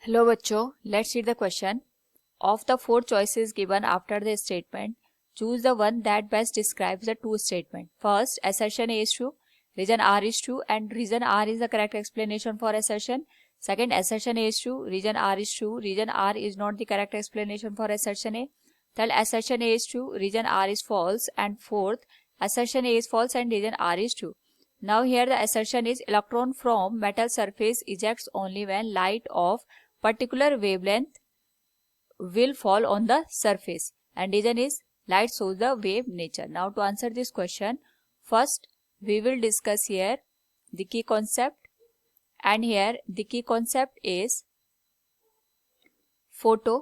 Hello बच्चों, let's read the question. Of the four choices given after the statement, choose the one that best describes the two statement. First, assertion A is true, reason R is true, and reason R is the correct explanation for assertion. Second, assertion A is true, reason R is true, reason R is not the correct explanation for assertion A. Third, assertion A is true, reason R is false, and fourth, assertion A is false and reason R is true. Now here the assertion is electron from metal surface ejects only when light of particular wavelength will fall on the surface, and reason is light shows the wave nature. Now to answer this question, first we will discuss here the key concept, and here the key concept is photo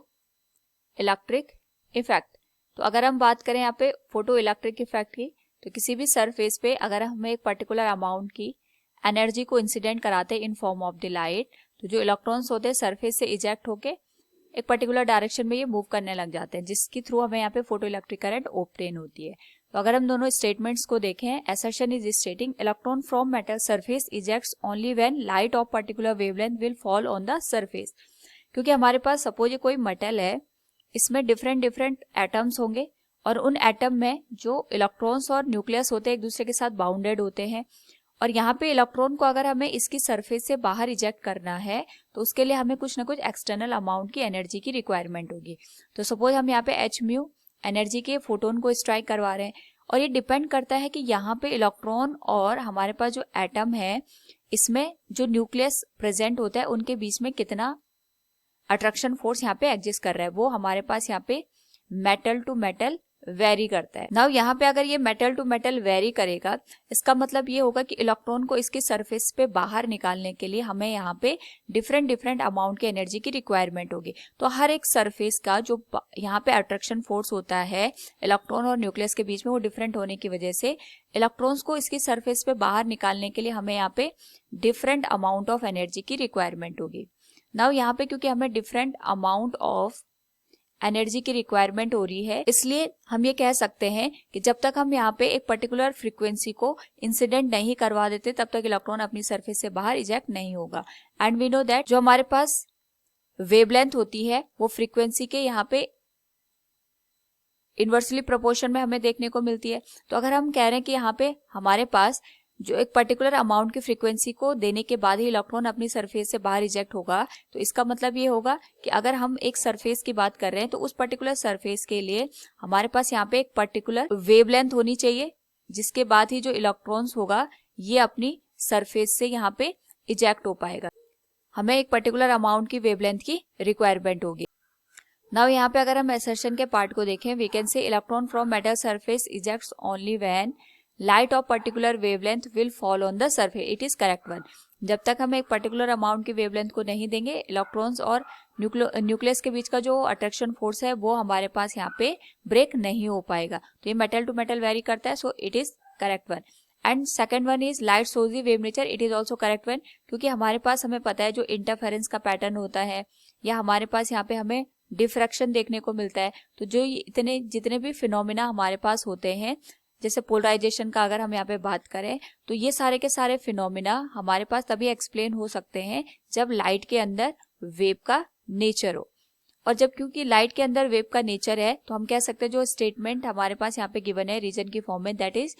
electric effect. तो अगर हम बात करें यहाँ पे photo electric effect की, तो किसी भी सरफेस पे अगर हमें एक पर्टिकुलर अमाउंट की एनर्जी को इंसिडेंट कराते हैं in form of the light, तो जो इलेक्ट्रॉन्स होते हैं सरफेस से इजेक्ट होके एक पर्टिकुलर डायरेक्शन में ये मूव करने लग जाते हैं, जिसके थ्रू हमें यहाँ पे फोटो इलेक्ट्रिक करंट ऑब्टेन होती है. तो अगर हम दोनों स्टेटमेंट्स को देखें, assertion is स्टेटिंग electron from metal surface ejects only when light of particular wavelength will fall on the surface. क्योंकि हमारे पास सपोज ये कोई मेटल है, इसमें डिफरेंट एटम्स होंगे और उन एटम में जो इलेक्ट्रॉन्स और न्यूक्लियस होते हैं एक दूसरे के साथ बाउंडेड होते हैं, और यहाँ पे इलेक्ट्रॉन को अगर हमें इसकी सरफेस से बाहर इजेक्ट करना है तो उसके लिए हमें कुछ ना कुछ एक्सटर्नल अमाउंट की एनर्जी की रिक्वायरमेंट होगी. तो सपोज हम यहाँ पे एच म्यू एनर्जी के फोटोन को स्ट्राइक करवा रहे हैं, और ये डिपेंड करता है कि यहाँ पे इलेक्ट्रॉन और हमारे पास जो एटम है इसमें जो न्यूक्लियस प्रेजेंट होता है उनके बीच में कितना अट्रैक्शन फोर्स यहाँ पे एग्जिस्ट कर रहा है, वो हमारे पास यहाँ पे मेटल टू मेटल वेरी करता है. नाउ यहाँ पे अगर ये मेटल टू मेटल वेरी करेगा, इसका मतलब ये होगा कि इलेक्ट्रॉन को इसकी सरफेस पे बाहर निकालने के लिए हमें यहाँ पे डिफरेंट अमाउंट की एनर्जी की रिक्वायरमेंट होगी. तो हर एक सरफेस का जो यहाँ पे अट्रैक्शन फोर्स होता है इलेक्ट्रॉन और न्यूक्लियस के बीच में, वो डिफरेंट होने की वजह से इलेक्ट्रॉन्स को इसकी सरफेस पे बाहर निकालने के लिए हमें यहाँ पे डिफरेंट अमाउंट ऑफ एनर्जी की रिक्वायरमेंट होगी. नाउ यहाँ पे क्योंकि हमें डिफरेंट अमाउंट ऑफ एनर्जी की रिक्वायरमेंट हो रही है, इसलिए हम ये कह सकते हैं कि जब तक हम यहाँ पे एक पर्टिकुलर फ्रीक्वेंसी को इंसिडेंट नहीं करवा देते तब तक इलेक्ट्रॉन अपनी सरफेस से बाहर इजेक्ट नहीं होगा. एंड वी नो दैट जो हमारे पास वेवलेंथ होती है वो फ्रीक्वेंसी के यहाँ पे इनवर्सली प्रोपोर्शन में हमें देखने को मिलती है. तो अगर हम कह रहे हैं कि यहाँ पे हमारे पास जो एक पर्टिकुलर अमाउंट की फ्रीक्वेंसी को देने के बाद ही इलेक्ट्रॉन अपनी सरफेस से बाहर इजेक्ट होगा, तो इसका मतलब ये होगा कि अगर हम एक सरफेस की बात कर रहे हैं तो उस पर्टिकुलर सरफेस के लिए हमारे पास यहाँ पे एक पर्टिकुलर वेवलेंथ होनी चाहिए, जिसके बाद ही जो इलेक्ट्रॉन्स होगा ये अपनी सरफेस से यहाँ पे इजेक्ट हो पाएगा. हमें एक पर्टिकुलर अमाउंट की वेवलेंथ की रिक्वायरमेंट होगी. नाउ यहाँ पे अगर हम असर्शन के पार्ट को देखें, we can say electron from metal surface ejects only when light of particular wavelength will fall on the surface. It is correct one. जब तक हम एक पर्टिकुलर अमाउंट की वेवलेंथ को नहीं देंगे, इलेक्ट्रॉन्स और न्यूक्लियस के बीच का जो अट्रैक्शन फोर्स है वो हमारे पास यहाँ पे ब्रेक नहीं हो पाएगा. तो ये मेटल टू मेटल वेरी करता है, so it is correct one. And second one is light shows the wave nature. It is also correct one, क्योंकि हमारे पास हमें पता है जो इंटरफेरेंस का पैटर्न होता है या हमारे पास यहाँ पे हमें डिफ्रैक्शन देखने को मिलता है. तो जो जितने भी फिनोमिना हमारे पास होते हैं, जैसे पोलराइजेशन का अगर हम यहाँ पे बात करें, तो ये सारे के सारे फिनोमिना हमारे पास तभी एक्सप्लेन हो सकते हैं जब लाइट के अंदर वेव का नेचर हो. और जब क्योंकि लाइट के अंदर वेव का नेचर है, तो हम कह सकते हैं जो स्टेटमेंट हमारे पास यहाँ पे गिवन है रीजन की फॉर्म में, that is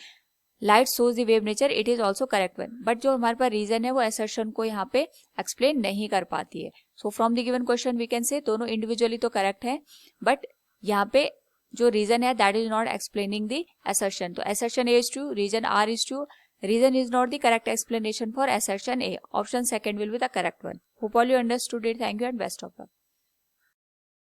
light shows the wave nature, it is also correct one. But जो हमारे पास रीजन है वो असर्शन को यहाँ पे एक्सप्लेन नहीं कर पाती है. So from the given question we can say दोनों इंडिविजुअली तो करेक्ट है, बट यहाँ पे जो रीजन है that is not explaining the assertion. तो assertion A is true, reason R is true, reason is not the correct explanation for assertion A. Option second will be the correct one. Hope all you understood it. Thank you and best of luck.